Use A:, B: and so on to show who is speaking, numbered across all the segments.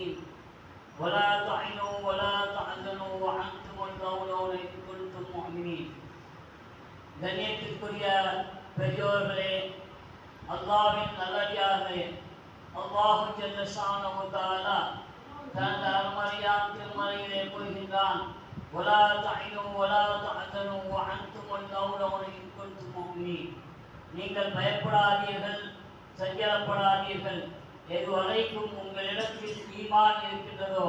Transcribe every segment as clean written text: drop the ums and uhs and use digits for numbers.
A: المؤمنين ولا تعنوا ولا تحزنوا وأنتم الأعلون إن كنتم مؤمنين. கண்ணியத்திற்குரிய பெரியோர்களே, அல்லாஹ்வின் நல்லடியார்களே, அல்லாஹ் ஜல்ல ஷானஹு தஆலா தனது அருமறையாம் திருமறையிலே கூறுகின்றான், ولا تعنوا ولا تحزنوا وأنتم الأعلون إن كنتم مؤمنين. நீங்கள் பயப்படாதீர்கள், சஞ்சலப்படாதீர்கள், எதுவரைக்கும் உங்களிடத்தில் ஈமான் இருக்கின்றதோ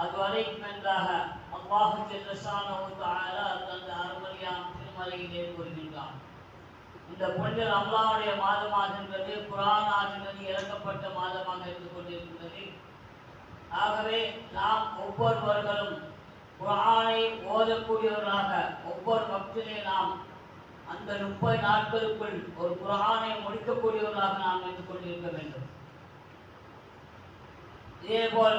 A: அதுவரைக்கும் என்றாக அல்லாஹ் ஜல்ல ஷானஹு தஆலா தனது அருமறையாம் திருமறையிலே கூறுகின்றான். இந்த புனித ரமலானுடைய மாதமாகின்றது, குர்ஆன் ஆகின்றது, இறக்கப்பட்ட மாதமாக இருந்து கொண்டிருக்கின்றது. ஆகவே நாம் ஒவ்வொருவர்களும் குர்ஆனை ஓதக்கூடியவர்களாக ஒவ்வொரு வக்திலே நாம் அந்த 30 நாட்களுக்குள் ஒரு குர்ஆனை முடிக்கக்கூடியவர்களாக நாம் இருந்து கொண்டிருக்க வேண்டும். இதேபோல்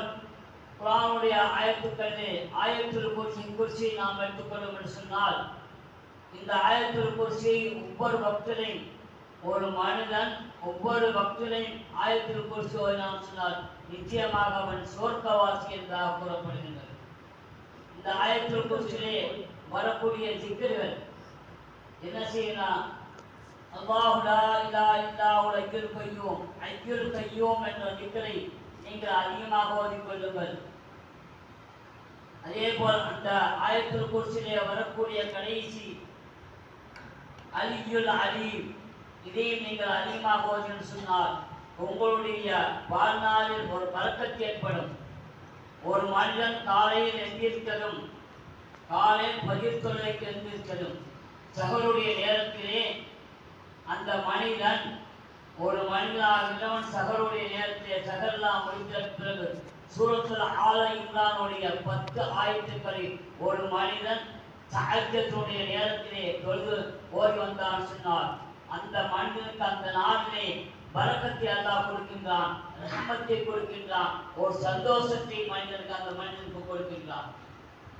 A: குர்ஆனுடைய ஆயத்துக்களிலே ஆயத்துல் குர்சி நாம் எடுத்துக்கொள்ளும் என்று சொன்னால், இந்த ஆயத்துல் குர்சி ஒவ்வொரு பக்தரையும் ஒரு மனிதன் ஒவ்வொரு பக்தரையும் ஆயத்துல் குர்சி ஓதினான் சொன்னால் நிச்சயமாக அவன் சொர்க்கவாசி என்றாக கூறப்படுகின்றது. இந்த ஆயத்துல் குர்சியிலே வரக்கூடிய ஜிக்ர்கள் என்ன செய்யலாம்? அல்லாஹு லா இலாஹ இல்லல்லாஹுல் ஹய்யுல் கய்யூம் என்ற ஜிக்ரை நீங்கள் அதிகமாக ஓதிக்கொள்ளுங்கள். அதே போல் அந்த ஆயத்துல் குர்சியிலே வரக்கூடிய கடைசி அலியுல் அலீம், இதையும் நீங்கள் அதிகமாக ஓதினு சொன்னால் உங்களுடைய வாழ்நாளில் ஒரு பரக்கத்து ஏற்படும். ஒரு மனிதன் காலையில் எந்திருக்கதும், காலையில் பகிர் தொழுகைக்கு எந்திருக்கதும், சகருடைய நேரத்திலே அந்த மனிதன் ஒரு மனிதனாக சகருடைய நேரத்திலே சகரெல்லாம் முடித்த பிறகு சூரத்துல் ஆல இம்ரானுடைய 10 ஆயத்துக்களை ஒரு மனிதன் தஹஜ்ஜுடைய நேரத்திலே தொழுது ஓடி வந்தான் சொன்னால் அந்த மனிதனுக்கு அந்த நாளிலே பரக்கத்தை அல்லாஹ் கொடுக்கின்றான், ரஹ்மத்தை கொடுக்கின்றான், ஒரு சந்தோஷத்தை மனிதனுக்கு அந்த மனிதனுக்கு கொடுக்கின்றான்.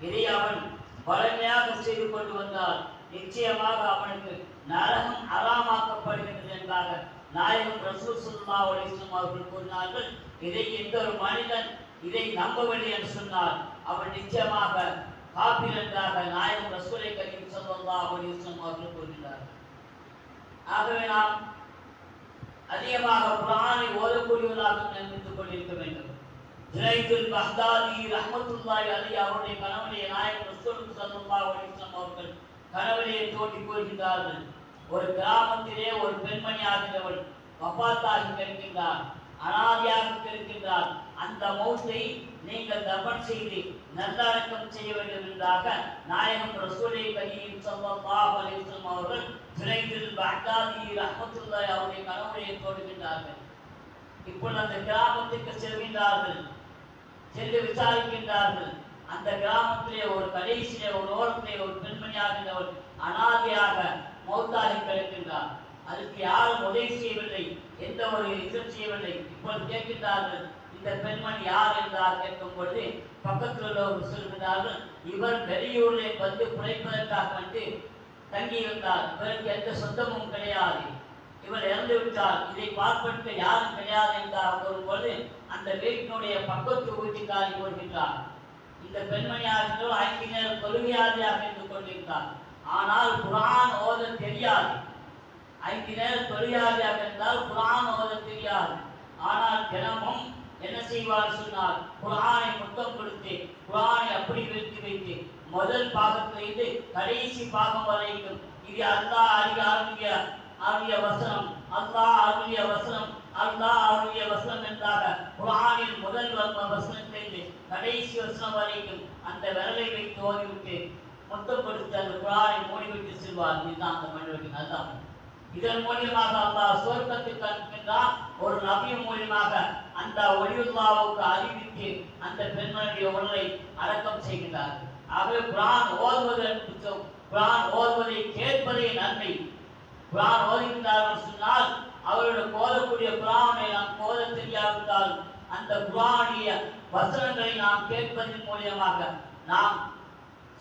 A: இதை அவன் வலிமையாக செய்து கொண்டு வந்தால் நிச்சயமாக அவனுக்கு நரகம் அறாமாக்கப்படுகின்றது என்பதாக நாயகம் ரசூல் ஸல்லல்லாஹு அலைஹி வஸல்லம் அவர்கள் கூறினார்கள். இதை எந்த ஒரு மனிதன் இதை நம்பவில்லை என்று சொன்னால் அவன் நிச்சயமாக காபிர் என்றாக நாயகம் ரசூலை கரீம் ஸல்லல்லாஹு அலைஹி வஸல்லம் அவர்கள் கூறினார்கள். ஆகவே நாம் அதிகமாக குர்ஆனை ஓதக்கூடியவர்களாக நினைத்துக் கொண்டிருக்க வேண்டும். ஜுனைதுல் பக்தாதி ரஹ்மத்துல்லாஹி அலைஹி அவருடைய கனவிலே நாயகம் ரசூல் ஸல்லல்லாஹு அலைஹி வஸல்லம் அவர்கள் கனவிலே தோன்றி கூறுகின்றார்கள், ஒரு கிராமத்திலே ஒரு பெண்மணி ஆகியவள் வஃபாத்தாகி கிடக்கின்றார், அனாதையாக கிடக்கின்றார். அந்த மௌத்தை நீங்கள் தபன் செய்து நல்லடக்கம் செய்ய வேண்டும் என்றாக நாயகம் ரசூலை கரீம் ஸல்லல்லாஹு அலைஹி வஸல்லம் அவர்கள் ஜுனைதுல் பக்தாதி ரஹ்மத்துல்லாஹி அவருடைய கனவிலே தோன்றுகின்றார்கள். இப்பொழுது அந்த கிராமத்துக்கு செல்கின்றார்கள், சென்று விசாரிக்கின்றார்கள். அந்த கிராமத்திலே ஒரு கடைசியிலே ஒரு ஓரத்திலே ஒரு பெண்மணியாகின்றவர் அனாதையாக மௌத்தாகி கிடக்கின்றார். அதுக்கு யாரும் உதவி செய்யவில்லை, எந்த ஒரு இதுவும் செய்யவில்லை. இப்பொழுது கேட்கின்றார்கள், இந்த பெண்மணி யார் என்றார் கேட்கும் பொழுது பக்கத்தில் உள்ளவர்கள் சொல்கின்றார்கள், இவர் வெளியூரில் வந்து பிழைப்பதற்காக வந்து தங்கியிருந்தார், இவருக்கு எந்த சொந்தமும் கிடையாது, இவர் இறந்து விட்டார், இதை பார்ப்பதற்கு யாரும் கிடையாது என்றார் கூறும்பொழுது அந்த வீட்டினுடைய பக்கத்து வீட்டுக்காரி கூறுகின்றார், இந்த பெண்மணியாக 5 நேர தொழுகையாளியாக இருந்து கொண்டிருந்தார், ஆனால் குர்ஆன் ஓத தெரியாது. 5 நேர தொழுகையாளியாக இருந்தால் குர்ஆன் ஓத தெரியாது. ஆனால் தினமும் என்ன செய்வார் சொன்னால் குர்ஆனை முத்தம் கொடுத்து குர்ஆனை அப்படி வைத்து முதல் பாகத்திலிருந்து கடைசி பாகம் வரைக்கும் இது அல்லாஹ் அருளிய வசனம், அல்லாஹ் அருளிய வசனம், அல்லாஹ் அருளிய வசனம் என்றாக குர்ஆனில் முதல் வசனத்திலிருந்து கடைசி வசனம் வரைக்கும் அந்த விரலை வைத்து ஓதிவிட்டு முத்தம் கொடுத்து அந்த குர்ஆனை மூடிவிட்டு செல்வார். இதுதான் அந்த மனிதனுக்கு நல்லம். இதன் மூலியமாக அல்லாஹ் சொர்க்கத்துக்கு அனுப்புகின்றான். ஒரு நபி மூலியமாக அந்த வலியுல்லாஹ்வுக்கு அறிவித்து அந்த பெண்மணியுடைய உடலை அடக்கம் செய்கின்றார். ஆகவே குர்ஆன் ஓதுவதை கேட்பதே நன்மை. குர்ஆன் ஓதுகின்றார்கள் சொன்னால் அவருடைய ஓதக்கூடிய குர்ஆனை நாம் ஓத தெரியாவிட்டால் அந்த குர்ஆனிய வசனங்களை நாம் கேட்பதன் மூலியமாக நாம்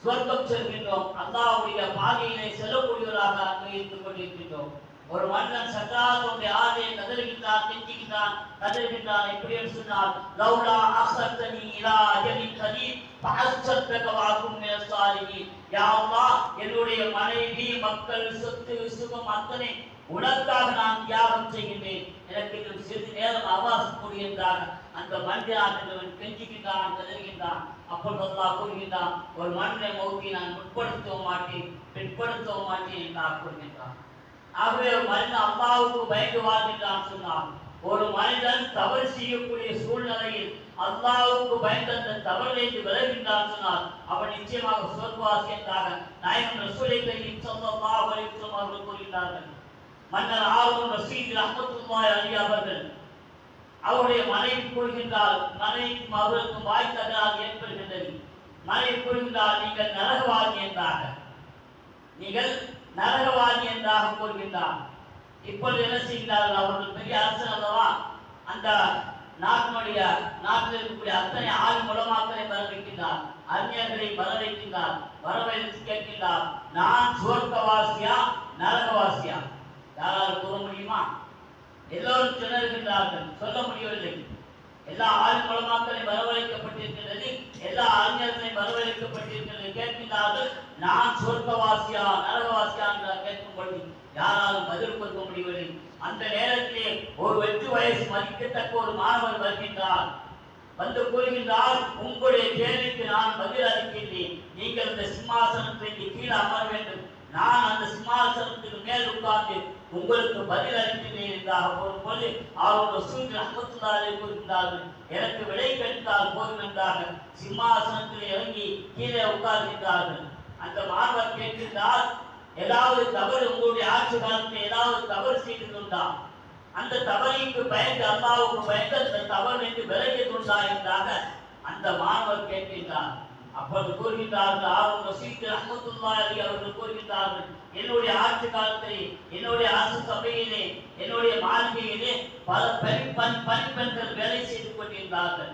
A: சொர்க்கம் செல்கின்றோம், அல்லாஹ்வுடைய பாதையிலே செல்லக்கூடியவராக அங்கே இருந்து கொண்டிருக்கின்றோம். ஒரு மனிதன் சக்கராத்துடைய ஆதையை கதறுகின்றான், கெஞ்சுகின்றான், கதறுகின்றான். எப்படி என்று சொன்னால், லௌலா அஹ்தனி இலா அஜலின் கரீப் ஃபஅஸ்தக வஅகும் மினஸ் ஸாலிஹீன். யா அல்லாஹ், என்னுடைய மனைவி, மக்கள், சொத்து, சுகம் அத்தனை உனக்காக நான் தியாகம் செய்கின்றேன், எனக்கு இன்னும் சிறிது நேரம் அவகாசம் கொடு என்றார். அந்த மனிதன் கெஞ்சுகின்றான், கதறுகின்றான். அப்பொழுது அல்லாஹ் கூறுகின்றான், ஒரு மனிதனை மௌத்தை நான் முற்படுத்தவும் மாட்டேன், பிற்படுத்தவும் மாட்டேன் என்று கூறுகின்றான். ஆகவே ஒரு மனிதன் அல்லாஹ்வுக்கு பயந்து வாழ்கின்றான் சொன்னான். ஒரு மனிதன் தவறு செய்யக்கூடிய சூழ்நிலையில் அல்லாஹ்வுக்கு பயந்து அந்த தவறிலிருந்து விலகின்றான் சொன்னால் அவன் நிச்சயமாக சொர்க்கவாசி என்றாக நாயகம் ரசூலை கரீம் ஸல்லல்லாஹு அலைஹி வஸல்லம் அவர்கள் கூறுகின்றார்கள். மன்னர் ஹாரூன் ரஷீத் ரஹ்மத்துல்லாஹி அலைஹி அவர்கள் அவருடைய மனைவி கூறுகின்றார், மனைவிக்கும் அவருக்கும் வாய் தகராறு ஏற்படுகின்றது. மனைவி கூறுகின்றார், நீங்கள் நரகவாதி என்றாக, நீங்கள் நரகவாதி என்றாக கூறுகின்றார். இப்பொழுது என்ன செய்கிறார்கள்? அவர்கள் பெரிய அரசன் அல்லவா, அந்த நாட்டில் இருக்கக்கூடிய அத்தனை ஆள் மூலமாக்களை வர வைக்கின்றார், அறிஞர்களை வர வைக்கின்றார். வரவைத்து கேட்கின்றார், நான் சுவர்க்கவாசியா நரகவாசியா? யாரால் கூற முடியுமா? எல்லோரும் திணறுகின்றார்கள், சொல்ல முடியவில்லை. எல்லா ஆள் மூலமாக்களை வரவழைக்கப்பட்டிருக்கின்றது, எல்லா அறிஞர்களையும் வரவழைக்கப்பட்டிருக்கிறது. கேட்கின்றார்கள், நான் சொர்க்கவாசியா நரகவாசியா என்று கேட்கும் பொழுது யாராலும் பதில் கொடுக்க முடியவில்லை. அந்த நேரத்திலே ஒரு 8 வயசு மதிக்கத்தக்க ஒரு மாணவர் வருகின்றார். வந்து கூறுகின்றார், உங்களுடைய கேள்விக்கு நான் பதில் அளிக்கின்றேன், நீங்கள் இந்த சிம்மாசனத்திற்கு கீழே அமர வேண்டும், நான் அந்த சிம்மாசனத்துக்கு மேல் உட்கார்ந்து உங்களுக்கு பதில் அளிக்கின்றேன் என்றாக போது அவரோட ரசூல் ரஹ்மத்துல்லாஹி அலைஹி கூறுகின்றார்கள், எனக்கு விடை கிடைத்தால் போதும் என்றாக சிம்மாசனத்தில் இறங்கி கீழே உட்கார்கின்றார்கள். அந்த மாணவர் கேட்கின்றார், ஏதாவது தவறு உங்களுடைய ஆட்சி காலத்தில் ஏதாவது தவறு செய்திருந்தா, அந்த தவறுக்கு பயந்து அல்லாஹ்வுக்கு பயந்து அந்த தவறு என்று விலகியதுண்டா என்றாக அந்த மாணவர் கேட்கின்றார். அப்பொழுது கூறுகின்றார்கள், ஹாரூன் ரஷீத் ரஹ்மத்துல்லாஹி அலைஹி அவர்கள் கூறுகின்றார்கள், என்னுடைய ஆட்சி காலத்தில் என்னுடைய அரசு சபையிலே என்னுடைய மாளிகையிலே பல பணிப்பெண்கள் வேலை செய்து கொண்டிருந்தார்கள்.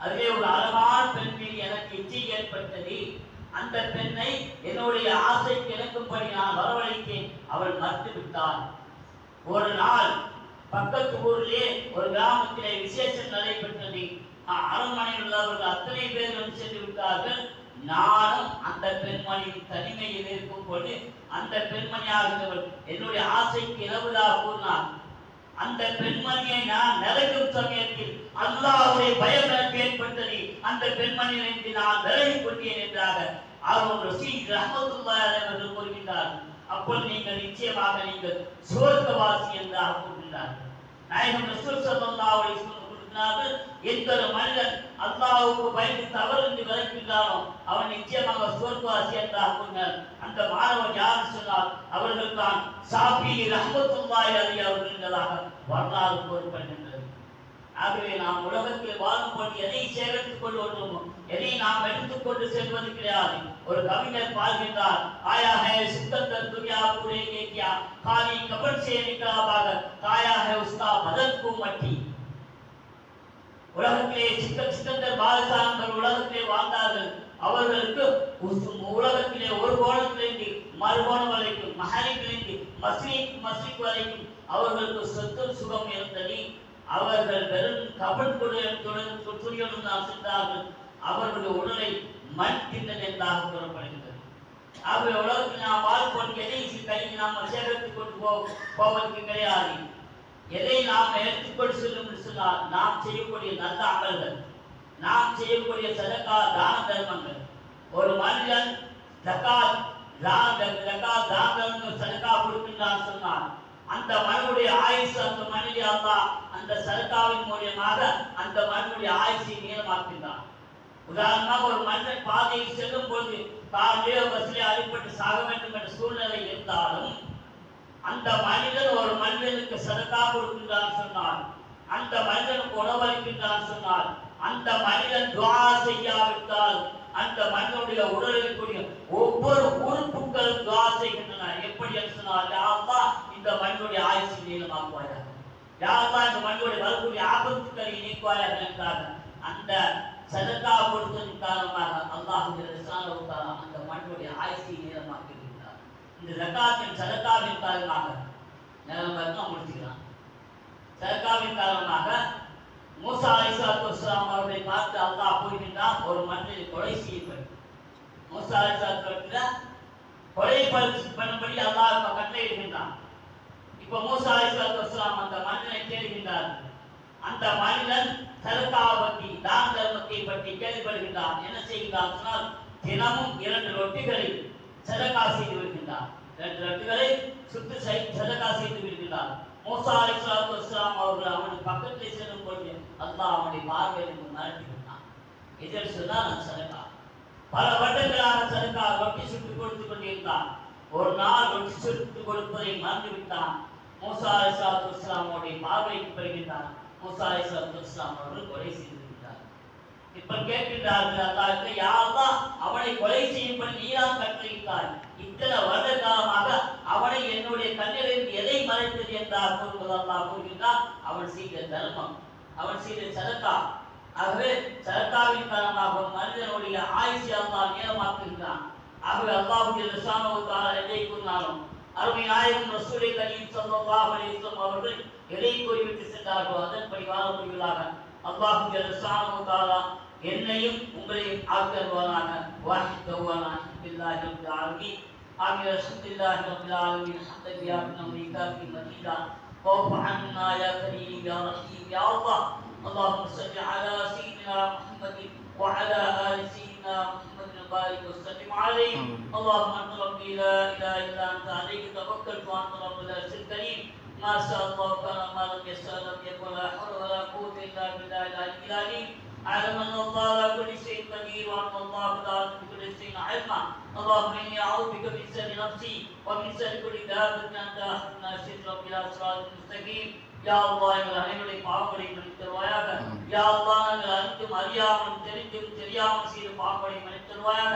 A: அதிலே ஒரு அழகான பெண் மீது எனக்கு இச்சை ஏற்பட்டது. அந்த பெண்ணை என்னுடைய ஆசைக்கு இணக்கும்படி நான் வரவழைத்தேன், அவள் மறுத்து விட்டாள். ஒரு நாள் பக்கத்து ஊரிலே ஒரு கிராமத்திலே விசேஷம் நடைபெற்றது. அரண்மனையில் உள்ளவர்கள் அத்தனை பேரும் சென்று விட்டார்கள். நானும் அந்த பெண்மணியின் தனிமையில் இருக்கும் போது அந்த பெண்மணியாகிறவள் என்னுடைய ஆசைக்கு இலவுதாக கூறினார். அந்த பெண்மணியை நான் நிலைக்கும் சமயத்தில் அல்லாஹ்வுடைய பயம் எனக்கு ஏற்பட்டது. அந்த பெண்மணியிலிருந்து நான் விலகிக் கொண்டேன் என்றாக ஹாரூன் ரஷீத் ரஹ்மத்துல்லாஹி அலைஹி அவர்கள் கூறுகின்றார். அப்பொழுது நீங்கள் நிச்சயமாக நீங்கள் சுவர்க்கவாசி என்றாக கூறுகின்றார். நாயகம் ரசூல் ஸல்லல்லாஹு அலைஹி வஸல்லம் கூறுகின்றார்கள், எந்த ஒரு மனிதன் அல்லாஹ்வுக்கு பயந்து தவறின்றி விலகின்றானோ அவன் நிச்சயமாக சுவர்க்கவாசி என்றாக கூறினார். அந்த மாணவர் யார் சொன்னால் அவர்கள் தான் ஷாஃபி ரஹ்மத்துல்லாஹி அலைஹி அவர்கள் என்பதாக வரலாறு கூறப்படுகின்றது. ஆகவே நாம் உலகத்தில் வாழும்போது எதை சேகரித்துக் கொண்டு வருவோமோ, எதை நாம் எடுத்துக்கொண்டு செல்வது கிடையாது. ஒரு கவிஞர் பாடுகின்றார், ஆயா ஹே சிக்கந்தர் துனியா பூரே கே கியா காலி கபர் சே நிகலாபாக காயா ஹே உஸ்கா பதன் கு மட்டி. உலகத்திலே சிக்கந்தர் பாலசான்கள் உலகத்திலே வாழ்ந்தார்கள். அவர்களுக்கு உலகத்திலே ஒரு கோணத்திலிருந்து மறுகோணம் வரைக்கும், மஹரிபிலிருந்து மஸ்ரிக் வரைக்கும் அவர்களுக்கு சொத்து சுகம் இருந்தது. அவர்கள் வெறும் கபன் துணியுடன் தான் சென்றார்கள். அவர்களுடைய உடலை மண் தின்னது என்றாக கூறப்படுகின்றது. ஆகவே உலகத்தில் நாம் வாழ்க்கை எதை கையில் நாம் சேகரித்துக் கொண்டு போவதற்கு கிடையாது. எதை நாம் எடுத்துக்கொண்டு செல்லும் என்று சொன்னால் நாம் செய்யக்கூடிய நல்ல அமல்கள், நாம் செய்யக்கூடிய சதகா தான தர்மங்கள். ஒரு மனிதன் சதகா கொடுக்கின்றான் சொன்னால் அந்த மனிதனுடைய ஆயுசு, அந்த மனித அல்லாஹ் அந்த சதகாவின் மூலியமாக அந்த மனிதனுடைய ஆயுசை நீளமாக்கின்றான். உதாரணமாக ஒரு மனிதன் பாதையில் செல்லும் போது காரிலே பஸ்ஸிலே அடிபட்டு சாக வேண்டும் என்ற சூழ்நிலை இருந்தாலும் அந்த மனிதன் ஒரு மனிதனுக்கு சதகா கொடுக்கின்றான் சொன்னால், அந்த மனிதனுக்கு உணவளிக்கின்றான் சொன்னால், அந்த மனிதன் துஆ செய்யாவிட்டால் அந்த மனிதனுடைய உடலில் கூடிய ஒவ்வொரு உறுப்புகளும் துஆ செய்கின்றன. எப்படி என்று சொன்னால், யா அல்லாஹ் இந்த மனிதனுடைய ஆயுசை நீளமாக்குவாயாக, யா அல்லாஹ் இந்த மனிதனுடைய வரக்கூடிய ஆபத்துக்களை நீக்குவாயாக என்றார். அந்த சதகா கொடுத்ததன் காரணமாக அல்லாஹ் சுப்ஹானஹு வ தஆலா அந்த மனிதனுடைய ஆயுசை நீளமாக்குகிறார். இந்த ஜகாத்தின் சதகாவின் காரணமாக நேரம் பார்த்து முடிச்சுக்கலாம். சதக்காவின் காரணமாக மூசா அலைஹிஸ்ஸலாத்து வஸ்ஸலாம் அவர்களை பார்த்து அல்லாஹ் கூறுகின்றான், ஒரு மனிதனை கொலை செய்யப்படும். மூசா அலைஹிஸ்ஸலாத்து கொலை பண்ணும்படி அல்லாஹ் கட்டளையிடுகின்றான். இப்ப மூசா அலைஹிஸ்ஸலாத்து வஸ்ஸலாம் அந்த மனிதனை தேடுகின்றார். அந்த மனிதன் சதக்காவை பற்றி, தான தர்மத்தை பற்றி கேள்விப்படுகின்றான். என்ன செய்கின்றான் சொன்னால், தினமும் 2 ரொட்டிகளை சதக்கா செய்து விடுகின்றான். 2 ரொட்டிகளை சுட்டு சதக்கா செய்து விடுகின்றான். மூசா அலைஹிஸ்ஸலாத்து வஸ்ஸலாம் அவர்கள் அவனுக்கு பக்கத்தில் செல்லும் பொழுது அல்லாஹ் அவனுடைய பார்வையில் மிரட்டி விட்டான். இதில் சொன்னால் சதக்கா. பல வருடங்களாக சதக்கா ரொட்டி சுட்டு கொடுத்து கொண்டிருந்தான். ஒரு நாள் ரொட்டி சுட்டு கொடுப்பதை மறந்து விட்டான். மூசா அலைஹிஸ்ஸலாத்து வஸ்ஸலாம் அவருடைய பார்வைக்கு பெறுகின்றான். மூசா அலைஹிஸ்ஸலாத்து வஸ்ஸலாம் அவர்கள் கொலை செய்து விட்டார். இப்ப கேட்கின்றார்கள் அல்லாஹ்விடத்தில், யா அல்லாஹ், அவனை கொலை செய்யும்படி நீதான் கட்டளையிட்டாய். இத்தனை வருட காலமாக அவனை என்னுடைய கண்ணிலிருந்து எதை மறைத்தது என்றார் கூறுவது அல்லாஹ் கூறுகின்றார், அவன் செய்த தர்மம், அவன் செய்த சதக்கா. ஆகவே சதக்காவின் காரணமாக மனிதனுடைய ஆயுசை அல்லாஹ் நீளமாக்குகின்றான். ஆகவே அல்லாஹ் ஜல்ல ஷானஹு தஆலா எதை கூறினாலும் அருமை நாயகம் ரசூலை கரீம் ஸல்லல்லாஹு அலைஹி வஸல்லம் அவர்கள் எதை கூறிவிட்டு சென்றார்களோ அதன்படி வாழக்கூடியவர்களாக அல்லாஹ் ஜல்ல ஷானஹு தஆலா என்னையும் உங்களையும் ஆக்கியருவானாக. வாஹித் தௌவானா பில்லாஹி ரப்பில் ஆலமீன். ஆமீன். அல்ஹம்துலில்லாஹி ரப்பில் ஆலமீன். ஹம்தன் பியாபின் அமீகாபி மதீதா வஃபு அன்னா யா கரீம் யா ரஹீம் யா அல்லாஹ். اللهم صل على سيدنا محمد وعلى ال سيدنا محمد وبارك وسلم عليه. اللهم انت ربي لا اله الا انت عليك توكلت وانت رب العرش الكريم. ما شاء الله كان ما لم يشاء لم يكن ولا حول ولا قوه الا بالله العلي العظيم. اعلم ان الله على كل شيء قدير وان الله تعالى بكل شيء علما. اللهم اني اعوذ بك من شر نفسي ومن شر كل دابه انت احد الناس رب الى صراط المستقيم. யா அல்லாஹ், எங்கள் அனைவருடைய பாவங்களை மன்னித்தருவாயாக. யா அல்லாஹ், நாங்கள் அறிந்தும் அறியாமலும் தெரிந்தும் தெரியாமல் செய்த பாவங்களை மன்னித்தருவாயாக.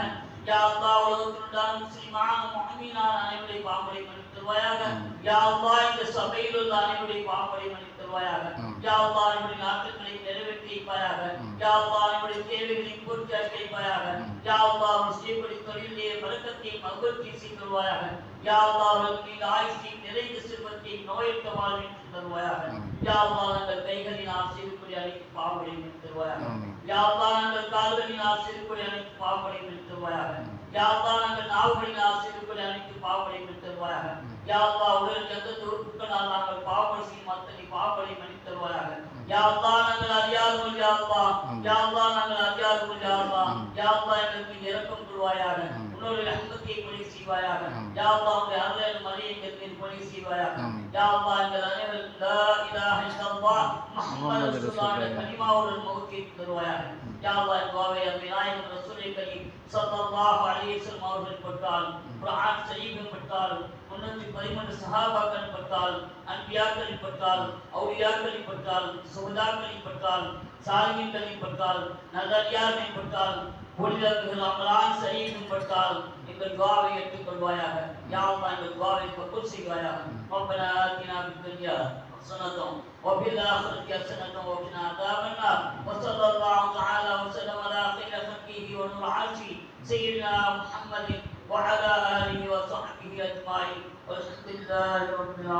A: யா அல்லாஹ், உலகத்திலுண்டான முஸ்லிமான முஹ்மினான அனைவருடைய பாவங்களை மன்னித்தருவாயாக. யா அல்லாஹ், இந்த சபையில் உள்ள அனைவருடைய பாவங்களை மன்னித்தருவாயாக. யா அல்லாஹ், அனைவருடைய நாட்டுகளை நிறைவேற்றி வைப்பாயாக. யா அல்லாஹ், அனைவருடைய தேவைகளை பூர்த்தியாக்கி வைப்பாயாக. யா அல்லாஹ், முஸ்லிம்களுடைய தொழிலே பரக்கத்தையும் மகிழ்ச்சியை செய்தருவாயாக. யா அல்லாஹ், அவர்களுக்கு ஆயுசையும் நிறைந்த செல்வத்தையும் நோயற்ற வாழ்வையும் தருவாயாக. யா அல்லாஹ், எங்கள் கைகளினால் செய்யக்கூடிய அனைத்து பாவங்களையும் தருவாயாக. யா அல்லாஹ், எங்கள் கால்களினால் செய்யக்கூடிய அனைத்து பாவங்களையும் தருவாயாக. யா அல்லாஹ், எங்கள் நாவுகளினால் செய்யக்கூடிய அனைத்து பாவங்களையும் தருவாயாக. யா அல்லாஹ், உடல் எந்த உறுப்புகளால் நாங்கள் பாவங்கள் செய்யும் அத்தனை பாவங்களை மன்னித்து தருவாயாக. யா அல்லாஹ், நாங்கள் அறியாதவர்கள். யா அல்லாஹ், யா அல்லாஹ், நாங்கள் அறியாதவர்கள். யா அல்லாஹ், யா அல்லாஹ், எங்களுக்கு இரக்கம் கொள்வாயாக. உன்னுடைய ரஹ்மத்தை பொழி செய்வாயாக. யா அல்லாஹ், உன்னுடைய அருள் மரியை எங்களுக்கு பொழி செய்வாயாக. யா அல்லாஹ், எங்கள் அனைவரும் லா இலாஹ இல்லல்லாஹ் முஹம்மது ரசூலுல்லாஹ் கலிமாவுடன் மௌத்தை தருவாயாக. யா அல்லாஹ், துஆவை நாயகம் ரசூலை கரீம் ஸல்லல்லாஹு அலைஹி வஸல்லம் அவர்கள் பட்டால், குர்ஆன் ஷரீஃப் பட்டால், 313 சஹாபாக்கள் பட்டால், அன்பியாக்கள் பட்டால், அவுலியாக்கள் பட்டால், சுஹதாக்கள் பட்டால், சாலிஹீன்கள் பட்டால், நல்லடியார்கள் பட்டால், புனிதர்கள் அமலான் ஷரீஃப் பட்டால் எங்கள் துஆவை ஏற்றுக்கொள்வாயாக. யா அல்லாஹ், எங்கள் துஆவை கபூல் செய்வாயாக. ரப்பனா ஆத்தினா ஃபித் துன்யா حسنة وفي الآخرة حسنة وقنا عذاب النار. وصلى الله تعالى وسلم على خير خلقه ونور عرشه سيدنا محمد وعلى آله وصحبه أجمعين والحمد لله رب العالمين.